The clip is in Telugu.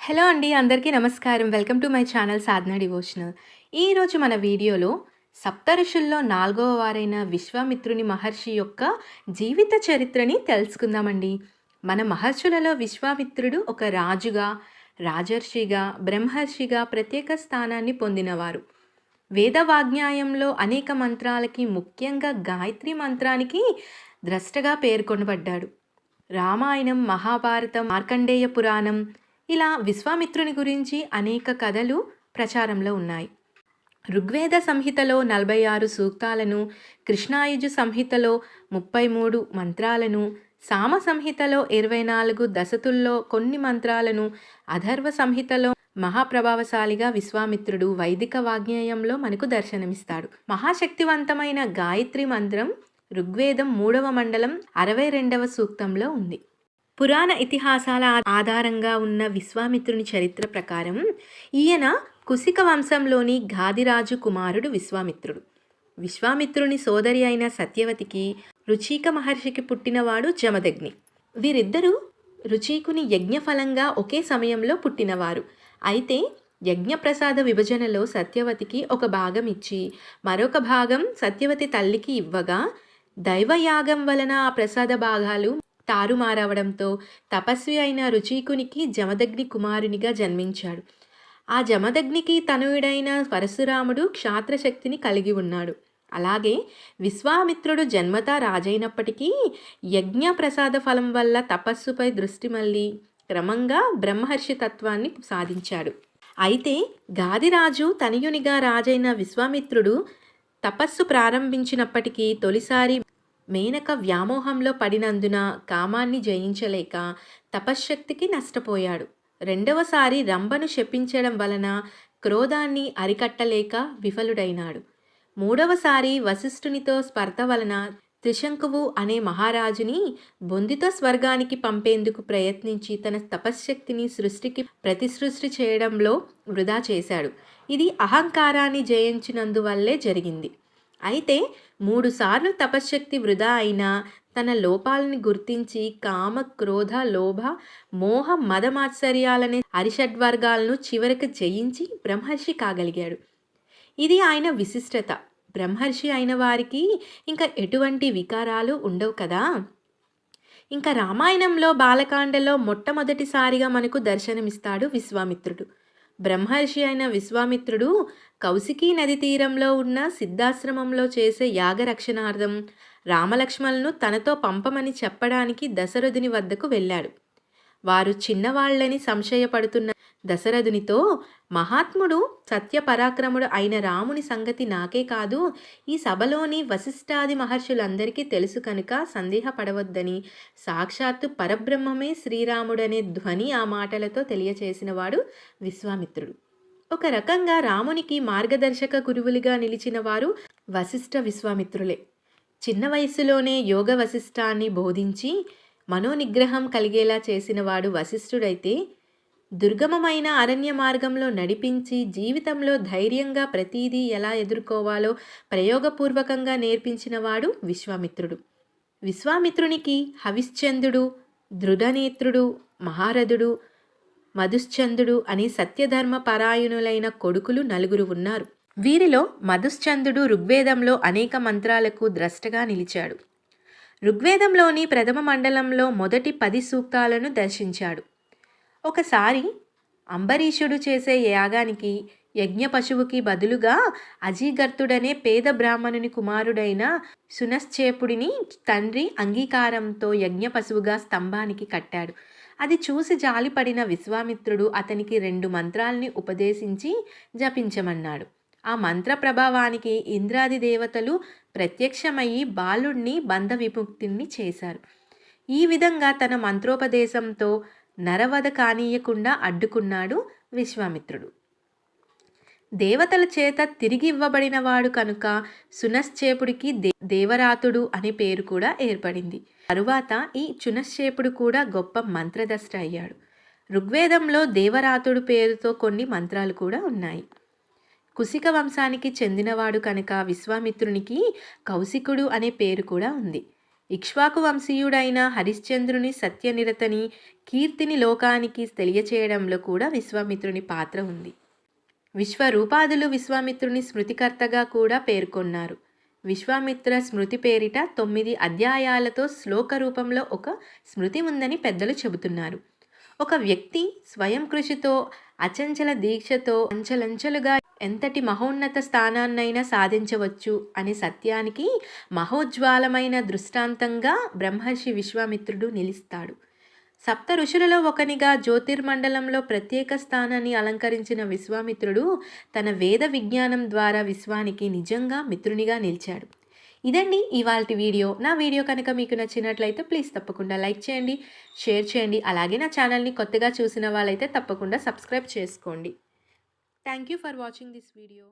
హలో అండి. అందరికీ నమస్కారం. Welcome to my channel Sadhana devotional. ఈరోజు మన వీడియోలో సప్తఋషుల్లో నాలుగవ వారైన విశ్వామిత్రుని మహర్షి యొక్క జీవిత చరిత్రని తెలుసుకుందామండి. మన మహర్షులలో విశ్వామిత్రుడు ఒక రాజుగా, రాజర్షిగా, బ్రహ్మర్షిగా ప్రత్యేక స్థానాన్ని పొందినవారు. వేదవాజ్ఞాయంలో అనేక మంత్రాలకి, ముఖ్యంగా గాయత్రి మంత్రానికి ద్రష్టగా పేర్కొనబడ్డాడు. రామాయణం, మహాభారతం, మార్కండేయ పురాణం ఇలా విశ్వామిత్రుని గురించి అనేక కథలు ప్రచారంలో ఉన్నాయి. ఋగ్వేద సంహితలో 46 సూక్తాలను, కృష్ణాయుజు సంహితలో 33 మంత్రాలను, సామ సంహితలో 24 దశతుల్లో కొన్ని మంత్రాలను, అథర్వ సంహితలో మహాప్రభావశాలిగా విశ్వామిత్రుడు వైదిక వాగ్నేయంలో మనకు దర్శనమిస్తాడు. మహాశక్తివంతమైన గాయత్రి మంత్రం ఋగ్వేదం 3వ మండలం 62వ సూక్తంలో ఉంది. పురాణ ఇతిహాసాల ఆధారంగా ఉన్న విశ్వామిత్రుని చరిత్ర ప్రకారం ఈయన కుశిక వంశంలోని గాదిరాజు కుమారుడు విశ్వామిత్రుడు. విశ్వామిత్రుని సోదరి అయిన సత్యవతికి రుచీక మహర్షికి పుట్టినవాడు జమదగ్ని. వీరిద్దరూ రుచీకుని యజ్ఞఫలంగా ఒకే సమయంలో పుట్టినవారు. అయితే యజ్ఞప్రసాద విభజనలో సత్యవతికి ఒక భాగం ఇచ్చి మరొక భాగం సత్యవతి తల్లికి ఇవ్వగా, దైవయాగం వలన ఆ ప్రసాద భాగాలు తారుమారవడంతో తపస్వి అయిన రుచీకునికి జమదగ్ని కుమారునిగా జన్మించాడు. ఆ జమదగ్నికి తనయుడైన పరశురాముడు క్షాత్రశక్తిని కలిగి ఉన్నాడు. అలాగే విశ్వామిత్రుడు జన్మతా రాజైనప్పటికీ యజ్ఞ ప్రసాద ఫలం వల్ల తపస్సుపై దృష్టి మళ్ళీ క్రమంగా బ్రహ్మర్షి తత్వాన్ని సాధించాడు. అయితే గాదిరాజు తనయునిగా రాజైన విశ్వామిత్రుడు తపస్సు ప్రారంభించినప్పటికీ తొలిసారి మేనక వ్యామోహంలో పడినందున కామాన్ని జయించలేక తపశ్శక్తికి నష్టపోయాడు. రెండవసారి రంభను శపించడం వలన క్రోధాన్ని అరికట్టలేక విఫలుడైనాడు. మూడవసారి వశిష్ఠునితో స్పర్ధ వలన త్రిశంకువు అనే మహారాజుని బొందితో స్వర్గానికి పంపేందుకు ప్రయత్నించి తన తపశ్శక్తిని సృష్టికి ప్రతిసృష్టి చేయడంలో వృధా చేశాడు. ఇది అహంకారాన్ని జయించినందువల్లే జరిగింది. అయితే 3 సార్లు తపశ్శక్తి వృధా అయినా తన లోపాలని గుర్తించి కామ, క్రోధ, లోభ, మోహ, మదమాత్సర్యాలనే అరిషడ్వర్గాలను చివరికి జయించి బ్రహ్మర్షి కాగలిగాడు. ఇది ఆయన విశిష్టత. బ్రహ్మర్షి అయిన వారికి ఇంకా ఎటువంటి వికారాలు ఉండవు కదా. ఇంకా రామాయణంలో బాలకాండలో మొట్టమొదటిసారిగా మనకు దర్శనమిస్తాడు విశ్వామిత్రుడు. బ్రహ్మర్షి అయిన విశ్వామిత్రుడు కౌశికీ నది తీరంలో ఉన్న సిద్ధాశ్రమంలో చేసే యాగరక్షణార్థం రామలక్ష్మణులను తనతో పంపమని చెప్పడానికి దశరథుని వద్దకు వెళ్ళాడు. వారు చిన్నవాళ్లని సంశయపడుతున్న దశరథునితో, మహాత్ముడు సత్యపరాక్రముడు అయిన రాముని సంగతి నాకే కాదు, ఈ సభలోని వశిష్ఠాది మహర్షులందరికీ తెలుసు కనుక సందేహపడవద్దని సాక్షాత్తు పరబ్రహ్మమే శ్రీరాముడనే ధ్వని ఆ మాటలతో తెలియచేసినవాడు విశ్వామిత్రుడు. ఒక రకంగా రామునికి మార్గదర్శక గురువులుగా నిలిచిన వారు వశిష్ఠ విశ్వామిత్రులే. చిన్న వయసులోనే యోగ వశిష్ఠాన్ని బోధించి మనోనిగ్రహం కలిగేలా చేసినవాడు వశిష్ఠుడైతే, దుర్గమమైన అరణ్య మార్గంలో నడిపించి జీవితంలో ధైర్యంగా ప్రతీదీ ఎలా ఎదుర్కోవాలో ప్రయోగపూర్వకంగా నేర్పించినవాడు విశ్వామిత్రుడు. విశ్వామిత్రునికి హవిశ్చంద్రుడు, దృఢనేత్రుడు, మహారథుడు, మధుశ్చంద్రుడు అనే సత్యధర్మ పరాయణులైన కొడుకులు 4 ఉన్నారు. వీరిలో మధుశ్చంద్రుడు ఋగ్వేదంలో అనేక మంత్రాలకు ద్రష్టగా నిలిచాడు. ఋగ్వేదంలోని ప్రథమ మండలంలో మొదటి 10 సూక్తాలను దర్శించాడు. ఒకసారి అంబరీషుడు చేసే యాగానికి యజ్ఞ పశువుకి బదులుగా అజీగర్తుడనే పేద బ్రాహ్మణుని కుమారుడైన సునశ్చేపుడిని తండ్రి అంగీకారంతో యజ్ఞ పశువుగా స్తంభానికి కట్టాడు. అది చూసి జాలిపడిన విశ్వామిత్రుడు అతనికి 2 మంత్రాల్ని ఉపదేశించి జపించమన్నాడు. ఆ మంత్ర ప్రభావానికి ఇంద్రాది దేవతలు ప్రత్యక్షమయ్యి బాలుడిని బంధ విముక్తిని చేశారు. ఈ విధంగా తన మంత్రోపదేశంతో నరవధ కానీయకుండా అడ్డుకున్నాడు విశ్వామిత్రుడు. దేవతల చేత తిరిగి ఇవ్వబడినవాడు కనుక సునశ్చేపుడికి దేవరాతుడు అనే పేరు కూడా ఏర్పడింది. తరువాత ఈ చునశ్చేపుడు కూడా గొప్ప మంత్రదష్ట అయ్యాడు. ఋగ్వేదంలో దేవరాతుడు పేరుతో కొన్ని మంత్రాలు కూడా ఉన్నాయి. కుశిక వంశానికి చెందినవాడు కనుక విశ్వామిత్రునికి కౌశికుడు అనే పేరు కూడా ఉంది. ఇక్ష్వాకు వంశీయుడైన హరిశ్చంద్రుని సత్యనిరతని కీర్తిని లోకానికి తెలియచేయడంలో కూడా విశ్వామిత్రుని పాత్ర ఉంది. విశ్వరూపాదులు విశ్వామిత్రుని స్మృతికర్తగా కూడా పేర్కొన్నారు. విశ్వామిత్ర స్మృతి పేరిట 9 అధ్యాయాలతో శ్లోక రూపంలో ఒక స్మృతి ఉందని పెద్దలు చెబుతున్నారు. ఒక వ్యక్తి స్వయం కృషితో, అచంచల దీక్షతో అంచెలంచెలుగా ఎంతటి మహోన్నత స్థానాన్నైనా సాధించవచ్చు అనే సత్యానికి మహోజ్వాలమైన దృష్టాంతంగా బ్రహ్మర్షి విశ్వామిత్రుడు నిలుస్తాడు. సప్త ఋషులలో ఒకనిగా జ్యోతిర్మండలంలో ప్రత్యేక స్థానాన్ని అలంకరించిన విశ్వామిత్రుడు తన వేద విజ్ఞానం ద్వారా విశ్వానికి నిజంగా మిత్రునిగా నిలిచాడు. ఇదండి ఇవాల్టి వీడియో. నా వీడియో కనుక మీకు నచ్చినట్లయితే ప్లీజ్ తప్పకుండా లైక్ చేయండి, షేర్ చేయండి. అలాగే నా ఛానల్ని కొత్తగా చూసిన వాళ్ళైతే తప్పకుండా సబ్స్క్రైబ్ చేసుకోండి. Thank you for watching this video.